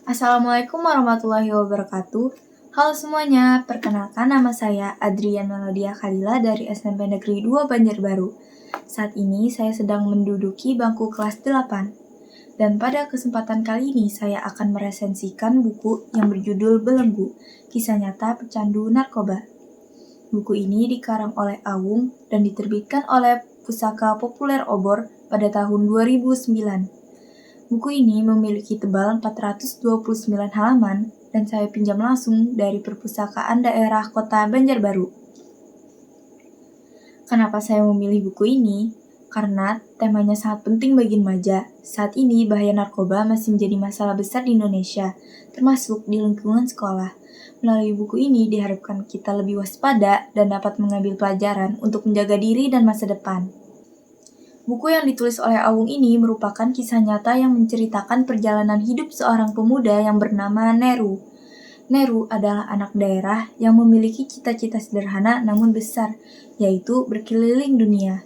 Assalamualaikum warahmatullahi wabarakatuh. Halo semuanya, perkenalkan nama saya Adrian Melodia Khalila dari SMP Negeri 2 Banjarbaru. Saat ini saya sedang menduduki bangku kelas 8. Dan pada kesempatan kali ini saya akan meresensikan buku yang berjudul Belenggu, Kisah Nyata Pecandu Narkoba. Buku ini dikarang oleh Awung dan diterbitkan oleh Pusaka Populer Obor pada tahun 2009. Buku ini memiliki tebal 429 halaman dan saya pinjam langsung dari Perpustakaan Daerah Kota Banjarbaru. Kenapa saya memilih buku ini? Karena temanya sangat penting bagi remaja. Saat ini bahaya narkoba masih menjadi masalah besar di Indonesia, termasuk di lingkungan sekolah. Melalui buku ini diharapkan kita lebih waspada dan dapat mengambil pelajaran untuk menjaga diri dan masa depan. Buku yang ditulis oleh Awung ini merupakan kisah nyata yang menceritakan perjalanan hidup seorang pemuda yang bernama Neru. Neru adalah anak daerah yang memiliki cita-cita sederhana namun besar, yaitu berkeliling dunia.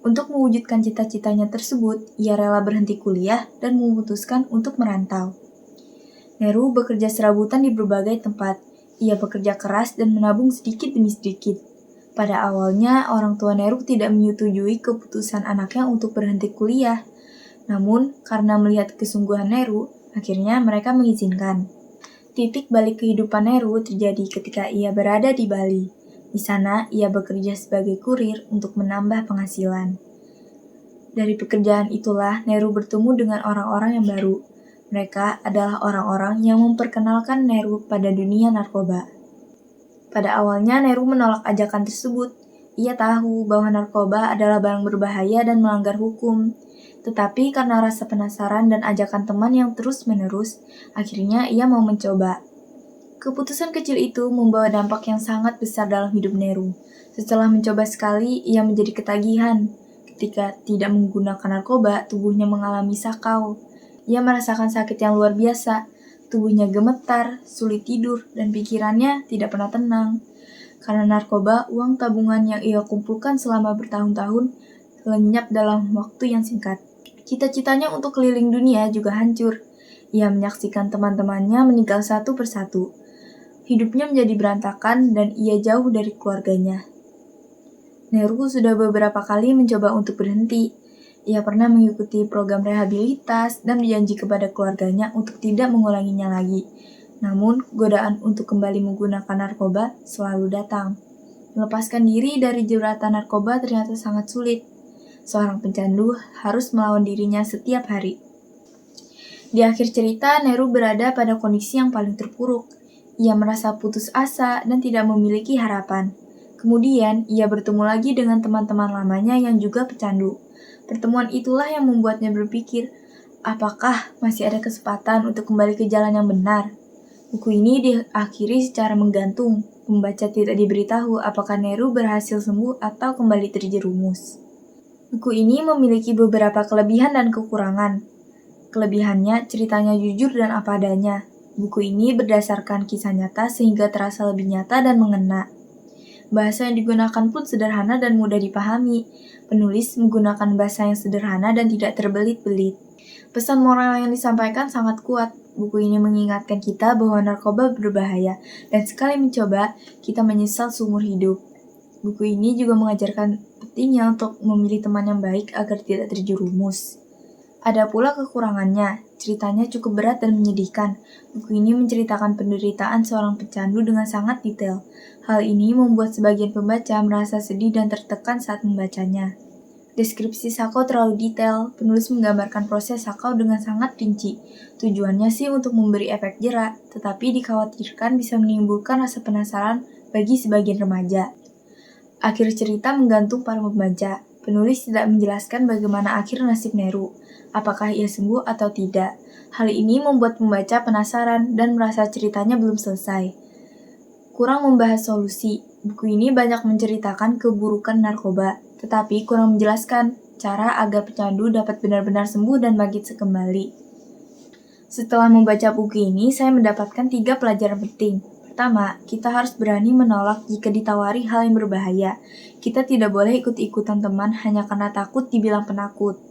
Untuk mewujudkan cita-citanya tersebut, ia rela berhenti kuliah dan memutuskan untuk merantau. Neru bekerja serabutan di berbagai tempat. Ia bekerja keras dan menabung sedikit demi sedikit. Pada awalnya, orang tua Neru tidak menyetujui keputusan anaknya untuk berhenti kuliah. Namun, karena melihat kesungguhan Neru, akhirnya mereka mengizinkan. Titik balik kehidupan Neru terjadi ketika ia berada di Bali. Di sana, ia bekerja sebagai kurir untuk menambah penghasilan. Dari pekerjaan itulah, Neru bertemu dengan orang-orang yang baru. Mereka adalah orang-orang yang memperkenalkan Neru pada dunia narkoba. Pada awalnya, Neru menolak ajakan tersebut. Ia tahu bahwa narkoba adalah barang berbahaya dan melanggar hukum. Tetapi karena rasa penasaran dan ajakan teman yang terus-menerus, akhirnya ia mau mencoba. Keputusan kecil itu membawa dampak yang sangat besar dalam hidup Neru. Setelah mencoba sekali, ia menjadi ketagihan. Ketika tidak menggunakan narkoba, tubuhnya mengalami sakau. Ia merasakan sakit yang luar biasa. Tubuhnya gemetar, sulit tidur, dan pikirannya tidak pernah tenang. Karena narkoba, uang tabungan yang ia kumpulkan selama bertahun-tahun lenyap dalam waktu yang singkat. Cita-citanya untuk keliling dunia juga hancur. Ia menyaksikan teman-temannya meninggal satu persatu. Hidupnya menjadi berantakan dan ia jauh dari keluarganya. Neru sudah beberapa kali mencoba untuk berhenti. Ia pernah mengikuti program rehabilitas dan berjanji kepada keluarganya untuk tidak mengulanginya lagi. Namun, godaan untuk kembali menggunakan narkoba selalu datang. Melepaskan diri dari jeratan narkoba ternyata sangat sulit. Seorang pecandu harus melawan dirinya setiap hari. Di akhir cerita, Neru berada pada kondisi yang paling terpuruk. Ia merasa putus asa dan tidak memiliki harapan. Kemudian, ia bertemu lagi dengan teman-teman lamanya yang juga pecandu. Pertemuan itulah yang membuatnya berpikir, apakah masih ada kesempatan untuk kembali ke jalan yang benar? Buku ini diakhiri secara menggantung. Pembaca tidak diberitahu apakah Neru berhasil sembuh atau kembali terjerumus. Buku ini memiliki beberapa kelebihan dan kekurangan. Kelebihannya, ceritanya jujur dan apa adanya. Buku ini berdasarkan kisah nyata sehingga terasa lebih nyata dan mengena. Bahasa yang digunakan pun sederhana dan mudah dipahami. Penulis menggunakan bahasa yang sederhana dan tidak terbelit-belit. Pesan moral yang disampaikan sangat kuat. Buku ini mengingatkan kita bahwa narkoba berbahaya, dan sekali mencoba, kita menyesal seumur hidup. Buku ini juga mengajarkan pentingnya untuk memilih teman yang baik agar tidak terjerumus. Ada pula kekurangannya, ceritanya cukup berat dan menyedihkan. Buku ini menceritakan penderitaan seorang pecandu dengan sangat detail. Hal ini membuat sebagian pembaca merasa sedih dan tertekan saat membacanya. Deskripsi sakau terlalu detail, penulis menggambarkan proses sakau dengan sangat rinci. Tujuannya sih untuk memberi efek jerak, tetapi dikhawatirkan bisa menimbulkan rasa penasaran bagi sebagian remaja. Akhir cerita menggantung para pembaca. Penulis tidak menjelaskan bagaimana akhir nasib Neru. Apakah ia sembuh atau tidak? Hal ini membuat pembaca penasaran dan merasa ceritanya belum selesai. Kurang membahas solusi. Buku ini banyak menceritakan keburukan narkoba, tetapi kurang menjelaskan cara agar pecandu dapat benar-benar sembuh dan bangkit kembali. Setelah membaca buku ini, saya mendapatkan 3 pelajaran penting. Pertama, kita harus berani menolak jika ditawari hal yang berbahaya. Kita tidak boleh ikut-ikutan teman hanya karena takut dibilang penakut.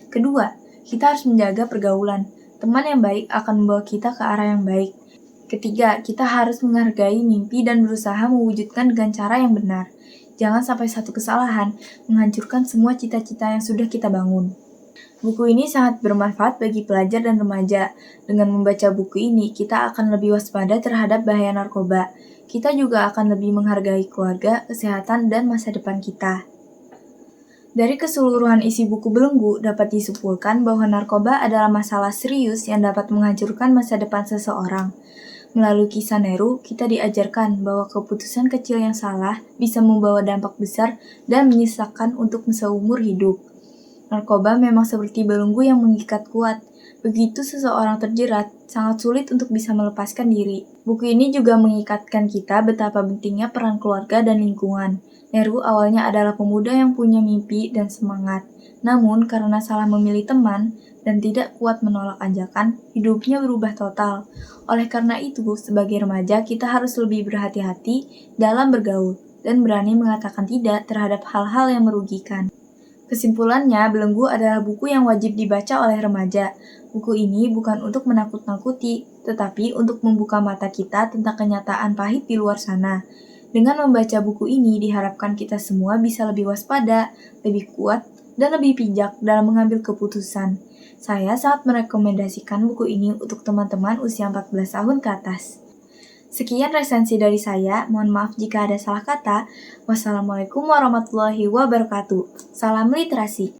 Kedua, kita harus menjaga pergaulan. Teman yang baik akan membawa kita ke arah yang baik. Ketiga, kita harus menghargai mimpi dan berusaha mewujudkan dengan cara yang benar. Jangan sampai satu kesalahan menghancurkan semua cita-cita yang sudah kita bangun. Buku ini sangat bermanfaat bagi pelajar dan remaja. Dengan membaca buku ini, kita akan lebih waspada terhadap bahaya narkoba. Kita juga akan lebih menghargai keluarga, kesehatan, dan masa depan kita. Dari keseluruhan isi buku Belenggu, dapat disimpulkan bahwa narkoba adalah masalah serius yang dapat menghancurkan masa depan seseorang. Melalui kisah Neru, kita diajarkan bahwa keputusan kecil yang salah bisa membawa dampak besar dan menyisakan untuk seumur hidup. Narkoba memang seperti belenggu yang mengikat kuat. Begitu seseorang terjerat, sangat sulit untuk bisa melepaskan diri. Buku ini juga mengikatkan kita betapa pentingnya peran keluarga dan lingkungan. Neru awalnya adalah pemuda yang punya mimpi dan semangat. Namun, karena salah memilih teman dan tidak kuat menolak ajakan, hidupnya berubah total. Oleh karena itu, sebagai remaja, kita harus lebih berhati-hati dalam bergaul dan berani mengatakan tidak terhadap hal-hal yang merugikan. Kesimpulannya, Belenggu adalah buku yang wajib dibaca oleh remaja. Buku ini bukan untuk menakut-nakuti, tetapi untuk membuka mata kita tentang kenyataan pahit di luar sana. Dengan membaca buku ini, diharapkan kita semua bisa lebih waspada, lebih kuat, dan lebih bijak dalam mengambil keputusan. Saya sangat merekomendasikan buku ini untuk teman-teman usia 14 tahun ke atas. Sekian resensi dari saya, mohon maaf jika ada salah kata. Wassalamualaikum warahmatullahi wabarakatuh. Salam literasi.